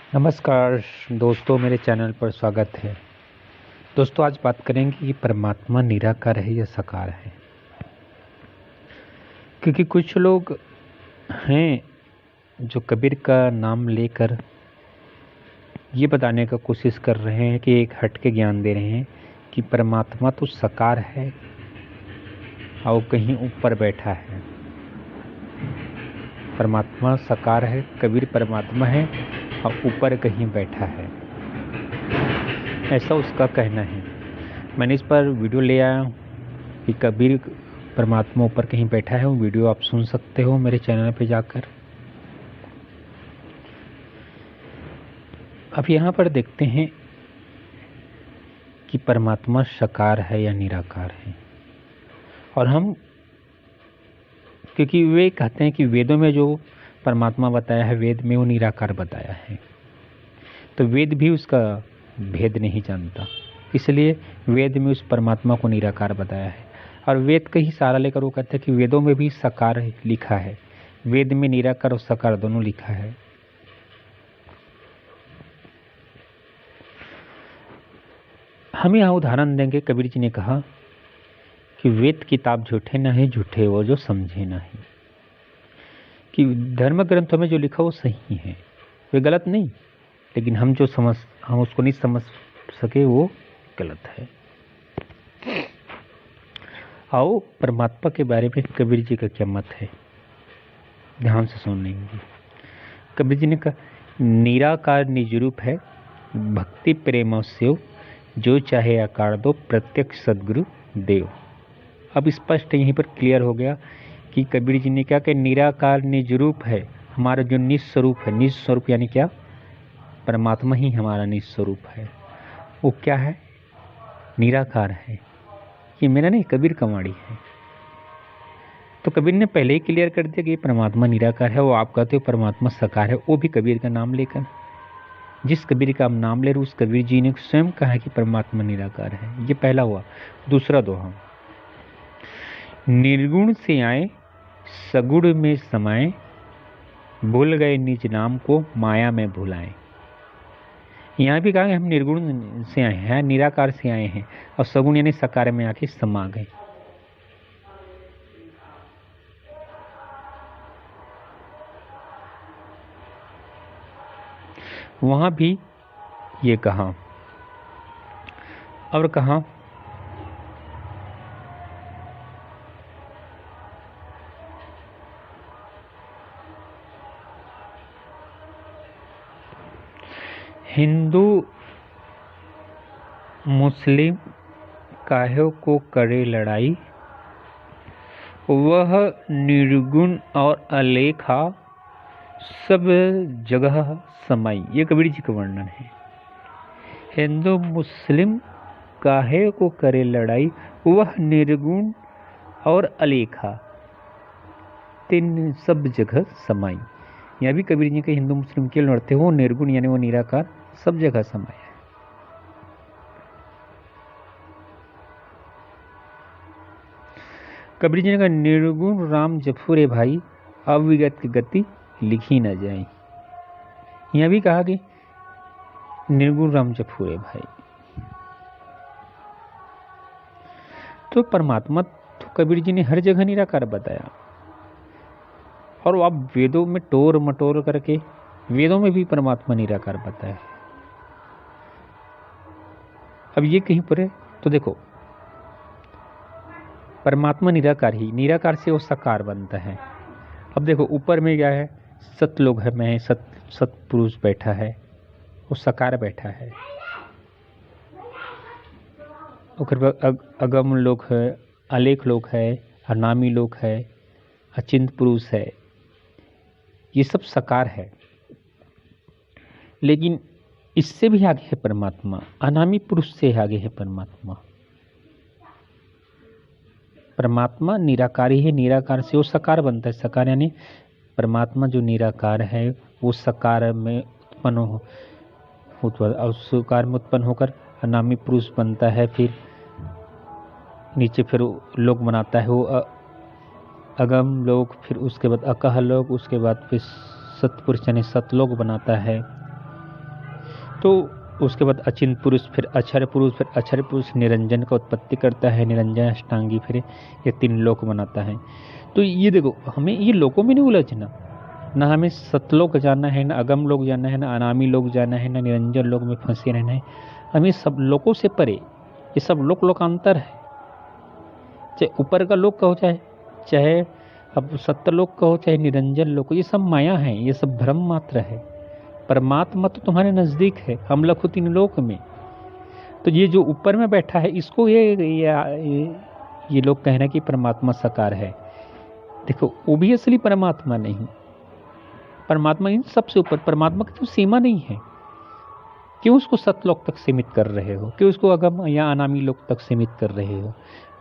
नमस्कार दोस्तों, मेरे चैनल पर स्वागत है। दोस्तों, आज बात करेंगे कि परमात्मा निराकार है या साकार है। क्योंकि कुछ लोग हैं जो कबीर का नाम लेकर ये बताने का कोशिश कर रहे हैं कि एक हट के ज्ञान दे रहे हैं कि परमात्मा तो साकार है और कहीं ऊपर बैठा है। परमात्मा साकार है, कबीर परमात्मा है और ऊपर कहीं बैठा है, ऐसा उसका कहना है। मैंने इस पर वीडियो ले आया हूँ कि कबीर परमात्मा ऊपर कहीं बैठा है। वो वीडियो आप सुन सकते हो मेरे चैनल पे जाकर। अब यहाँ पर देखते हैं कि परमात्मा साकार है या निराकार है। और हम, क्योंकि वे कहते हैं कि वेदों में जो परमात्मा बताया है, वेद में वो निराकार बताया है, तो वेद भी उसका भेद नहीं जानता, इसलिए वेद में उस परमात्मा को निराकार बताया है। और वेद का ही सहारा लेकर वो कहते हैं कि वेदों में भी साकार लिखा है, वेद में निराकार और साकार दोनों लिखा है। हम यहाँ उदाहरण देंगे। कबीर जी ने कहा कि वेद किताब झूठे न है, झूठे वो जो समझे नहीं। कि धर्म ग्रंथों में जो लिखा वो सही है, वे गलत नहीं, लेकिन हम उसको नहीं समझ सके वो गलत है। आओ परमात्मा के बारे में कबीर जी का क्या मत है, ध्यान से सुनेंगे। कबीर जी ने कहा, निराकार निज रूप है, भक्ति प्रेम से जो चाहे आकार दो, प्रत्यक्ष सदगुरु देव। अब स्पष्ट यहीं पर क्लियर हो गया कि कबीर जी ने क्या कि निराकार निज रूप है, हमारा जो निज स्वरूप है। निज स्वरूप यानी क्या? परमात्मा ही हमारा निज स्वरूप है। वो क्या है? निराकार है। ये मेरा नहीं, कबीर का वाणी है। तो कबीर ने पहले ही क्लियर कर दिया कि परमात्मा निराकार है। वो आप कहते हो परमात्मा साकार है, वो भी कबीर का नाम लेकर। जिस कबीर का हम नाम ले रहे उस कबीर जी ने स्वयं कहा कि परमात्मा निराकार है। ये पहला हुआ। दूसरा दोहा, निर्गुण से आए सगुण में समाए, भूल गए निज नाम को माया में भुलाएं। यहाँ भी कहा कि हम निर्गुण से आए हैं, निराकार से आए हैं, और सगुण यानी साकार में आके समा गए। वहां भी ये कहा। और कहा, हिंदू मुस्लिम काहे को करे लड़ाई, वह निर्गुण और अलेखा सब जगह समाई। ये कबीर जी का वर्णन है। हिंदू मुस्लिम काहे को करे लड़ाई, वह निर्गुण और अलेखा तीन सब जगह समाई। यहाँ भी कबीर जी के हिंदू मुस्लिम के लड़ते हो, निर्गुण यानी वो निराकार सब जगह समाया है। कबीर जी ने कहा, निर्गुण राम जफुरे भाई, अविगत की गति लिखी न जाए। यहाँ भी कहा कि निर्गुण राम जफुरे भाई। तो परमात्मा तो कबीर जी ने हर जगह निराकार बताया। और आप वेदों में टोर मटोर करके वेदों में भी परमात्मा निराकार बताया। अब ये कहीं पर है तो देखो, परमात्मा निराकार ही, निराकार से वो साकार बनता है। अब देखो ऊपर में क्या है, सतलोक है, मैं सतपुरुष बैठा है, वो साकार बैठा है। अगम लोक है, अलेख लोक है, अनामी लोक है, अचिंत पुरुष है, ये सब साकार है। लेकिन इससे भी आगे है परमात्मा, अनामी पुरुष से आगे है परमात्मा। परमात्मा निराकारी है, निराकार से वो साकार बनता है। साकार यानी परमात्मा जो निराकार है वो साकार में उत्पन्न और साकार में उत्पन्न होकर अनामी पुरुष बनता है। फिर नीचे फिर लोक बनाता है, वो अगम लोक, फिर उसके बाद अकह लोक, उसके बाद फिर सतपुरुष यानी सतलोक बनाता है। तो उसके बाद अचिंत पुरुष, फिर अक्षर पुरुष, फिर अक्षर पुरुष निरंजन का उत्पत्ति करता है, निरंजन अष्टांगी, फिर ये 3 लोक बनाता है। तो ये देखो, हमें ये लोकों में नहीं उलझना, ना हमें सतलोक जाना है, ना अगम लोक जाना है, ना अनामी लोक जाना है, ना निरंजन लोक में फंसे रहना है। हमें सब लोकों से परे, ये सब लोक लोकांतर है। चाहे ऊपर का लोक कहो, चाहे अब सत्यलोक कहो, चाहे निरंजन लोक, ये सब माया है, ये सब भ्रम मात्र है। परमात्मा तो तुम्हारे नज़दीक है, हम लखु 3 लोक में। तो ये जो ऊपर में बैठा है, इसको ये लोग कह रहे हैं कि परमात्मा साकार है। देखो, वो भी असली परमात्मा नहीं, परमात्मा इन सबसे ऊपर। परमात्मा की तो सीमा नहीं है, क्यों उसको सतलोक तक सीमित कर रहे हो, क्यों उसको अगम या अनामी लोक तक सीमित कर रहे हो?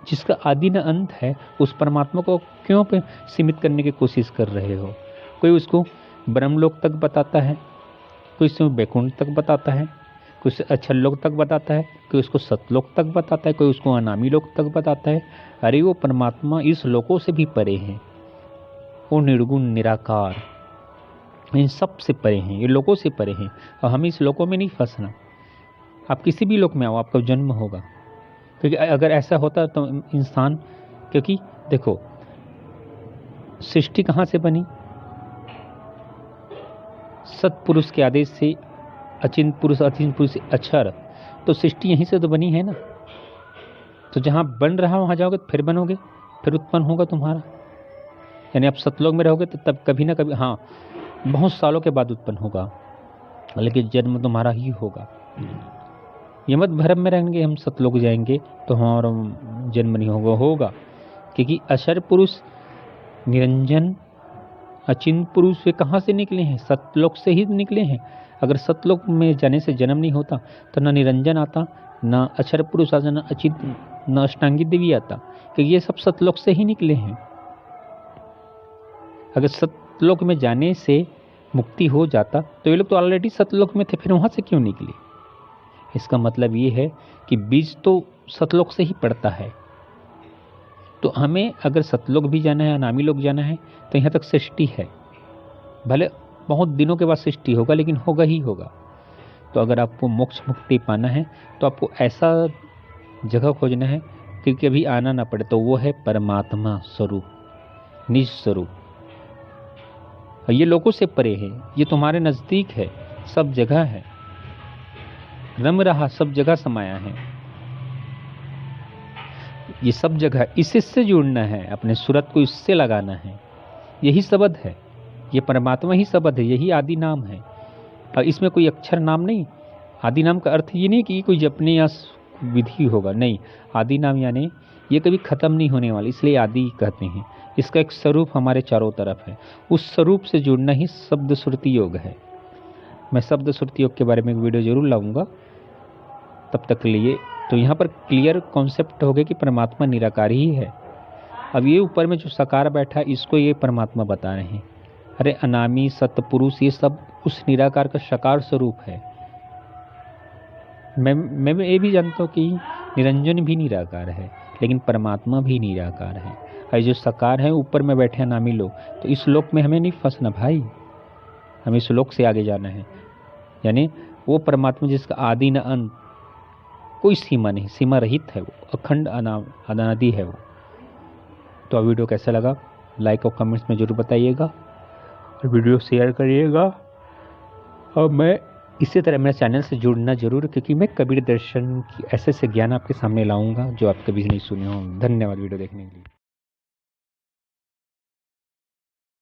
जिसका आदि न अंत है, उस परमात्मा को क्यों पे सीमित करने की कोशिश कर रहे हो? कोई उसको ब्रह्मलोक तक बताता है, कोई उसको वैकुंठ तक बताता है, कोई उसे अक्षर लोक तक बताता है, कोई उसको सतलोक तक बताता है, कोई उसको अनामी लोक तक बताता है। अरे वो परमात्मा इस लोकों से भी परे हैं, वो निर्गुण निराकार, इन सब से परे हैं, ये लोकों से परे हैं। और हमें इस लोकों में नहीं फंसना। आप किसी भी लोक में आओ, आपका जन्म होगा, क्योंकि अगर ऐसा होता तो इंसान, क्योंकि देखो सृष्टि कहाँ से बनी? सत्पुरुष के आदेश से, अचिंत पुरुष से अक्षर, तो सृष्टि यहीं से तो बनी है ना। तो जहाँ बन रहा वहाँ जाओगे तो फिर बनोगे, फिर उत्पन्न होगा तुम्हारा। यानी आप सतलोक में रहोगे तो तब कभी ना कभी, हाँ बहुत सालों के बाद उत्पन्न होगा, लेकिन जन्म तुम्हारा ही होगा। ये मत भ्रम में रहेंगे हम सतलोक जाएंगे तो हमारा जन्म नहीं होगा, क्योंकि अक्षर पुरुष, निरंजन, अचिंत पुरुष वे कहाँ से निकले हैं? सतलोक से ही निकले हैं। अगर सतलोक में जाने से जन्म नहीं होता तो न निरंजन आता, न अक्षर पुरुष आता, न अचिंत, न अष्टांगी देवी आता, क्योंकि ये सब सतलोक से ही निकले हैं। अगर सतलोक में जाने से मुक्ति हो जाता तो ये लोग तो ऑलरेडी सतलोक में थे, फिर वहाँ से क्यों निकले? इसका मतलब ये है कि बीज तो सतलोक से ही पड़ता है। तो हमें अगर सतलोक भी जाना है, अनामी लोक जाना है, तो यहाँ तक सृष्टि है। भले बहुत दिनों के बाद सृष्टि होगा, लेकिन होगा ही होगा। तो अगर आपको मोक्ष मुक्ति पाना है तो आपको ऐसा जगह खोजना है कि कभी आना ना पड़े, तो वो है परमात्मा स्वरूप, निज स्वरूप। और ये लोगों से परे है, ये तुम्हारे नज़दीक है, सब जगह है, रम रहा, सब जगह समाया है। ये सब जगह, इससे जुड़ना है, अपने सूरत को इससे लगाना है। यही शब्द है, ये परमात्मा ही शब्द है, यही आदि नाम है। और इसमें कोई अक्षर नाम नहीं। आदि नाम का अर्थ ये नहीं कि कोई जपने या विधि होगा, नहीं। आदि नाम यानी ये कभी ख़त्म नहीं होने वाला, इसलिए आदि कहते हैं। इसका एक स्वरूप हमारे चारों तरफ है, उस स्वरूप से जुड़ना ही शब्द श्रुति योग है। मैं शब्द श्रुति योग के बारे में एक वीडियो जरूर लाऊंगा। तब तक के लिए तो यहाँ पर क्लियर कॉन्सेप्ट हो गया कि परमात्मा निराकार ही है। अब ये ऊपर में जो साकार बैठा, इसको ये परमात्मा बता रहे हैं। अरे अनामी, सतपुरुष, ये सब उस निराकार का साकार स्वरूप है। मैं ये भी जानता हूँ कि निरंजन भी निराकार है, लेकिन परमात्मा भी निराकार है। और जो साकार है ऊपर में बैठे अनामी लोग, तो इस लोक में हमें नहीं फंसना भाई, हमें इस लोक से आगे जाना है। यानी वो परमात्मा जिसका आदि न अंत, कोई सीमा नहीं, सीमा रहित है वो, अखंड अनादि है वो। तो वीडियो कैसा लगा लाइक और कमेंट्स में जरूर बताइएगा, और वीडियो शेयर करिएगा। और मैं इसी तरह मेरे चैनल से जुड़ना जरूर, क्योंकि मैं कबीर दर्शन की ऐसे ज्ञान आपके सामने लाऊंगा जो आप कभी नहीं सुने हों। धन्यवाद वीडियो देखने के लिए।